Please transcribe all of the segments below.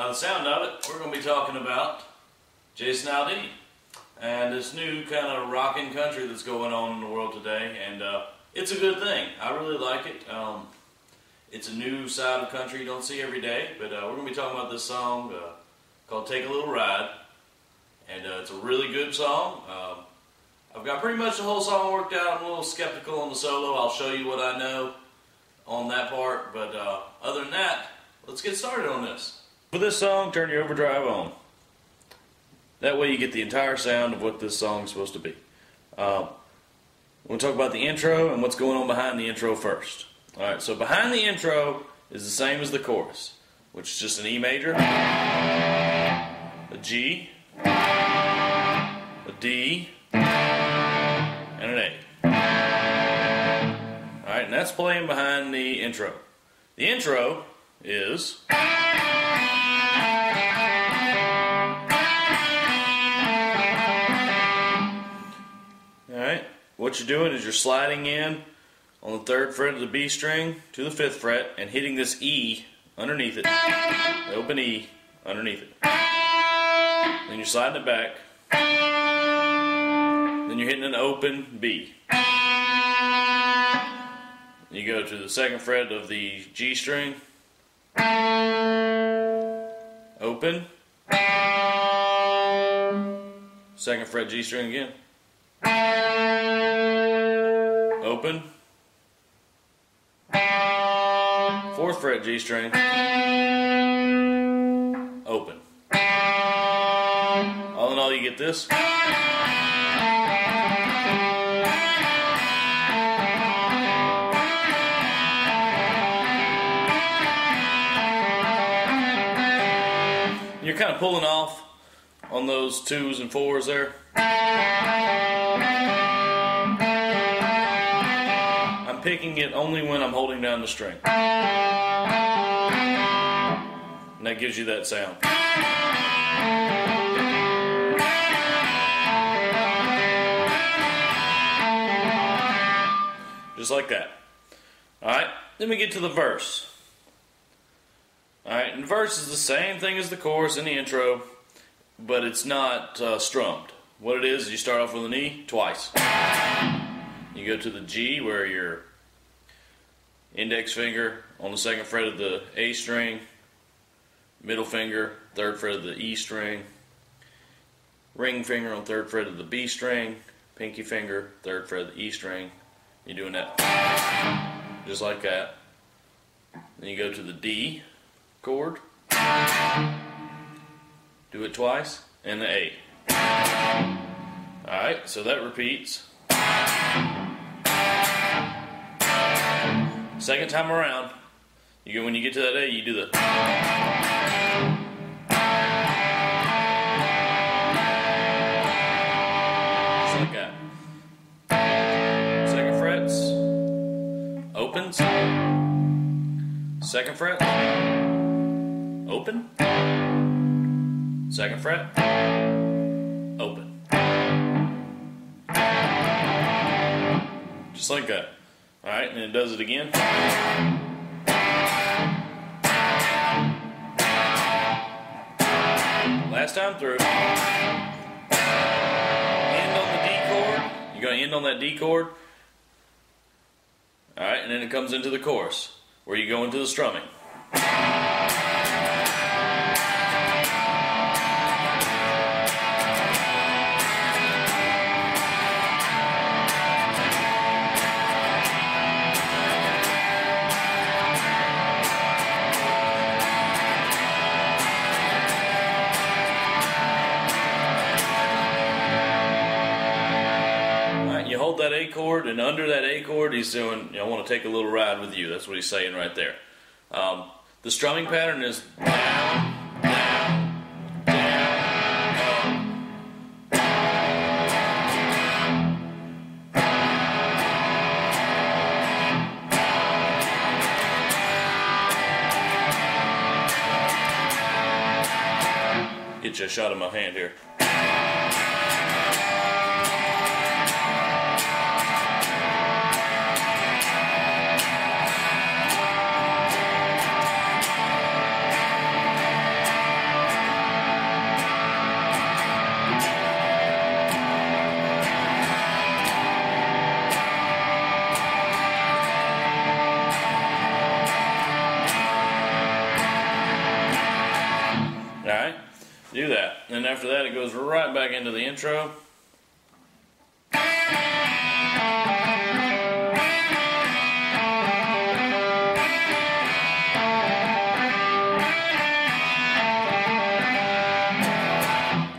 By the sound of it, we're going to be talking about Jason Aldean and this new kind of rockin' country that's going on in the world today, and it's a good thing. I really like it. It's a new side of country you don't see every day, but we're going to be talking about this song called Take a Little Ride, and it's a really good song. I've got pretty much the whole song worked out. I'm a little skeptical on the solo. I'll show you what I know on that part, but other than that, let's get started on this. For this song, turn your overdrive on. That way you get the entire sound of what this song is supposed to be. We're going to talk about the intro and what's going on behind the intro first. Alright, so behind the intro is the same as the chorus, which is just an E major, a G, a D, and an A. Alright, and that's playing behind the intro. The intro is... Alright, what you're doing is you're sliding in on the 3rd fret of the B string to the 5th fret and hitting this E underneath it, the open E underneath it. Then you're sliding it back. Then you're hitting an open B. You go to the 2nd fret of the G string, open, 2nd fret G string again, open, 4th fret G string, open. All in all, you get this. You're kind of pulling off on those 2s and 4s there. I'm picking it only when I'm holding down the string. And that gives you that sound. Just like that. Alright, then we get to the verse. Alright, and the verse is the same thing as the chorus and the intro, but it's not strummed. What it is you start off with an E twice. You go to the G where your index finger on the 2nd fret of the A string, middle finger, 3rd fret of the E string, ring finger on 3rd fret of the B string, pinky finger, 3rd fret of the E string. You're doing that just like that. Then you go to the D chord, do it twice, and the A. Alright, so that repeats. Second time around, when you get to that A, you do the... Just like that. 2nd frets, opens, 2nd fret, open, 2nd fret, open. Just like that. Alright, and it does it again. Last time through. End on the D chord. You're going to end on that D chord. Alright, and then it comes into the chorus, where you go into the strumming. Hold that A chord, and under that A chord he's doing, I want to take a little ride with you. That's what he's saying right there. The strumming pattern is down, down, down, up. Get you a shot of my hand here. Alright, do that. And after that it goes right back into the intro.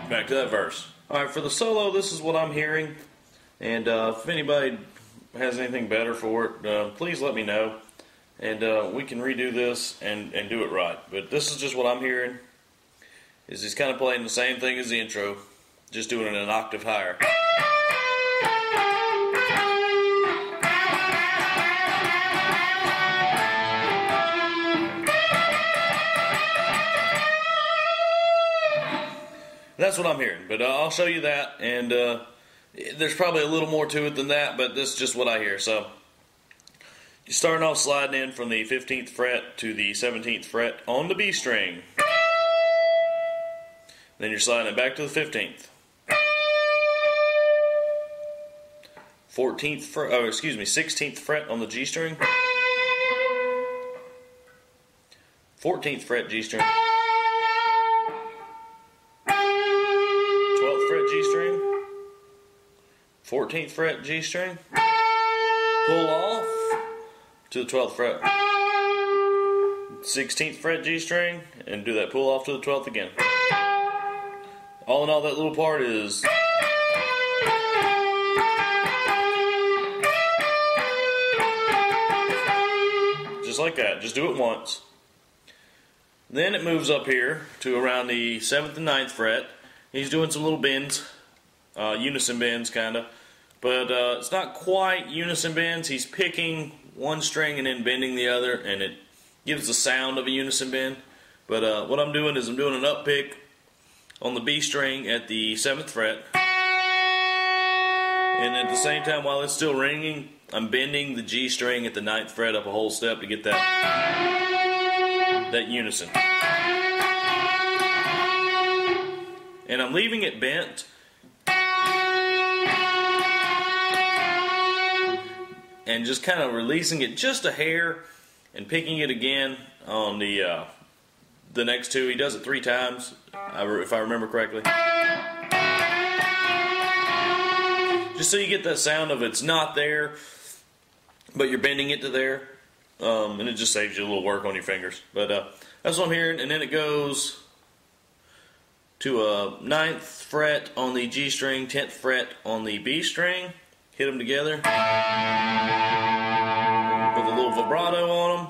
Back to that verse. Alright, for the solo, this is what I'm hearing. And if anybody has anything better for it, please let me know. And we can redo this and do it right. But this is just what I'm hearing. Is he's kind of playing the same thing as the intro, just doing it an octave higher. That's what I'm hearing, but I'll show you that, and there's probably a little more to it than that, but this is just what I hear. So you're starting off sliding in from the 15th fret to the 17th fret on the B string. Then you're sliding it back to the 15th. 16th fret on the G string. 14th fret G string. 12th fret G string. 14th fret G string. Pull off to the 12th fret. 16th fret G string, and do that pull off to the 12th again. All in all, that little part is just like that. Just do it once. Then it moves up here to around the 7th and 9th fret. He's doing some little bends, unison bends kind of, but it's not quite unison bends. He's picking one string and then bending the other, and it gives the sound of a unison bend. But what I'm doing is I'm doing an up pick on the B string at the 7th fret, and at the same time while it's still ringing, I'm bending the G string at the 9th fret up a whole step to get that unison. And I'm leaving it bent and just kind of releasing it just a hair and picking it again on the next two. He does it 3 times, if I remember correctly. Just so you get that sound of it's not there, but you're bending it to there. And it just saves you a little work on your fingers. But that's what I'm hearing. And then it goes to a 9th fret on the G string, 10th fret on the B string. Hit them together. With a little vibrato on them.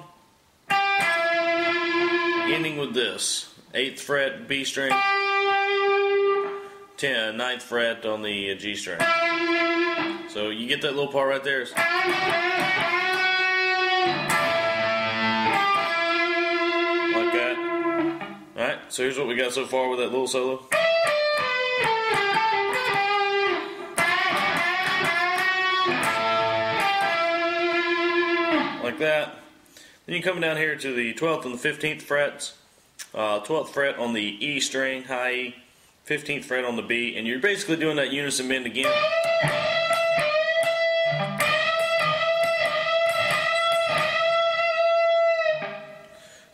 Ending with this. 8th fret B string. 9th fret on the G string. So you get that little part right there. Like that. Alright, so here's what we got so far with that little solo. Like that. Then you come down here to the 12th and the 15th frets. 12th fret on the E string, high E. 15th fret on the B, and you're basically doing that unison bend again.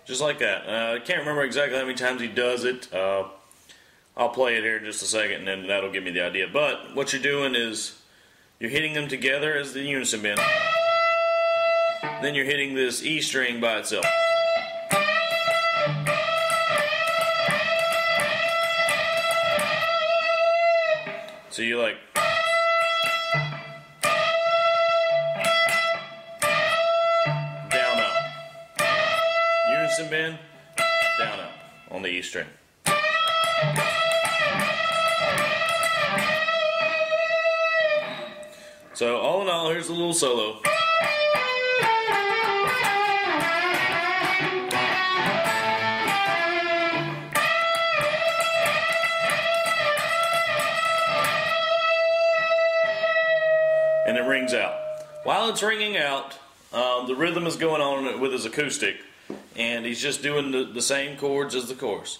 Just like that. I can't remember exactly how many times he does it. I'll play it here in just a second, and then that'll give me the idea. But what you're doing is you're hitting them together as the unison bend. Then you're hitting this E string by itself. So you like down up, unison bend, down up on the E string. So all in all, here's a little solo. And it rings out. While it's ringing out, the rhythm is going on with his acoustic, and he's just doing the same chords as the chorus.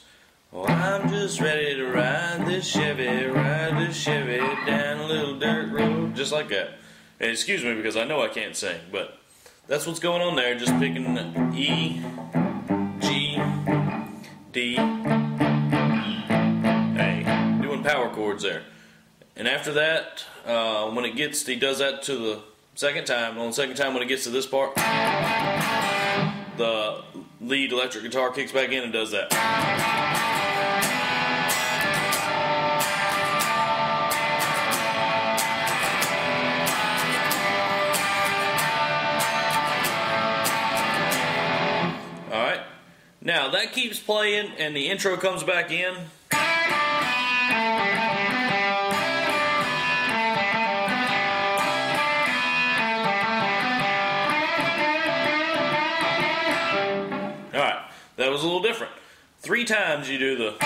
Well, I'm just ready to ride this Chevy down a little dirt road, just like that. And excuse me because I know I can't sing, but that's what's going on there. Just picking E, G, D, power chords there. And after that, when it gets, he does that to the second time. On the second time, when it gets to this part, the lead electric guitar kicks back in and does that. Alright, now that keeps playing and the intro comes back in. Alright, that was a little different. 3 times you do the...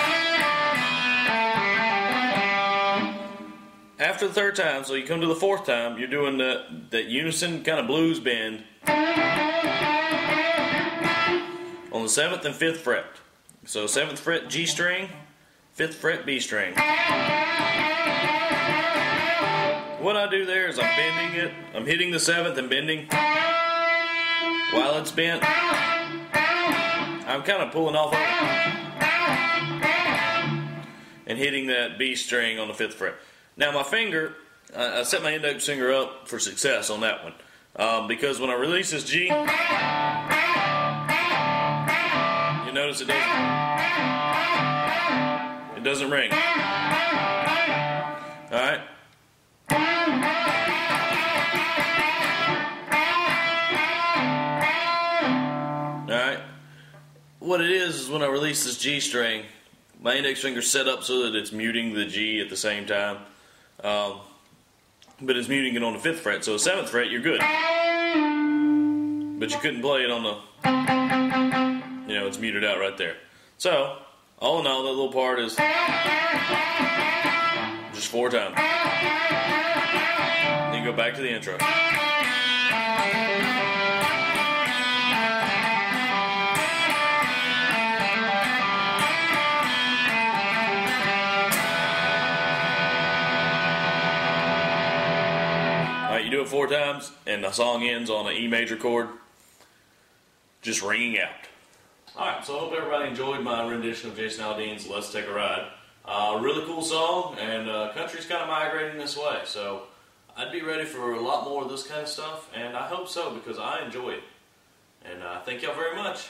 After the 3rd time, so you come to the 4th time, you're doing that unison kind of blues bend on the 7th and 5th fret. So 7th fret G string, 5th fret B string. What I do there is I'm bending it, I'm hitting the 7th and bending while it's bent. I'm kind of pulling off of it and hitting that B string on the 5th fret. Now my finger, I set my index finger up for success on that one because when I release this G, you notice it doesn't ring. Alright? Alright? What it is when I release this G string, my index finger's set up so that it's muting the G at the same time. But it's muting it on the 5th fret, so the 7th fret you're good. But you couldn't play it on the, it's muted out right there. So, all in all, that little part is just 4 times. Then you go back to the intro. Alright, you do it 4 times, and the song ends on an E major chord, just ringing out. Alright, so I hope everybody enjoyed my rendition of Jason Aldean's Let's Take a Ride. Really cool song, and country's kind of migrating this way, so I'd be ready for a lot more of this kind of stuff, and I hope so because I enjoy it. And thank y'all very much.